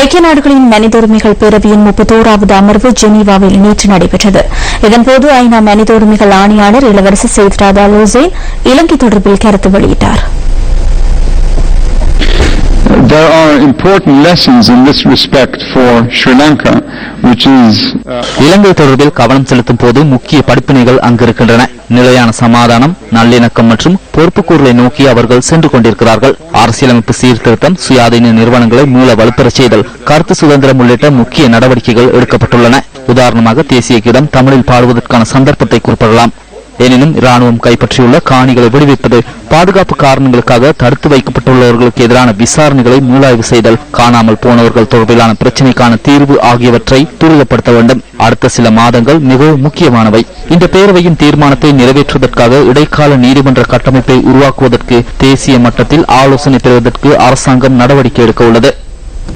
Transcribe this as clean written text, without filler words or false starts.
ஐக்கிய நாடுகளின் மனித உரிமைகள் பேரவையின் 31வது அமர்வு ஜெனீவாவில் நேற்று நடைபெற்றது. இதன்போது ஐநா மனித உரிமைகள் ஆணையாளர் இளவரசர் சையத் ராத் அல் ஹுசைன் இலங்கை தொடர்பில் கருத்து வெளியிட்டார். There are important lessons in this respect for Sri Lanka, which is இலங்கை தொடர்பில் கவனம் செலுத்தும் போது முக்கிய படிப்பினைகள் அங்கிருக்கின்றன. நிலையான சமாதானம், நல்லிணக்கம் மற்றும் பொறுப்புக்கூறலை நோக்கி அவர்கள் சென்று கொண்டிருக்கிறார்கள். அரசியலமைப்பு சீர்திருத்தம், சுயாதீன நிறுவனங்களை மீள வலுப்பெறச் செய்தல், கருத்து சுதந்திரம் உள்ளிட்ட முக்கிய நடவடிக்கைகள் எடுக்கப்பட்டுள்ளன. உதாரணமாக தேசிய கீதம் தமிழில் பாடுவதற்கான சந்தர்ப்பத்தை குறிப்பிடலாம். எனினும் இராணுவம் கைப்பற்றியுள்ள காணிகளை விடுவிப்பது, பாதுகாப்பு காரணங்களுக்காக தடுத்து வைக்கப்பட்டுள்ளவர்களுக்கு எதிரான விசாரணைகளை மீளாய்வு செய்தல், காணாமல் போனவர்கள் தொடர்பிலான பிரச்சினைக்கான தீர்வு ஆகியவற்றை துரிதப்படுத்த வேண்டும். அடுத்த சில மாதங்கள் மிகவும் முக்கியமானவை. இந்த பேரவையின் தீர்மானத்தை நிறைவேற்றுவதற்காக இடைக்கால நீதிமன்ற கட்டமைப்பை உருவாக்குவதற்கு தேசிய மட்டத்தில் ஆலோசனை பெறுவதற்கு அரசாங்கம் நடவடிக்கை எடுக்க உள்ளது.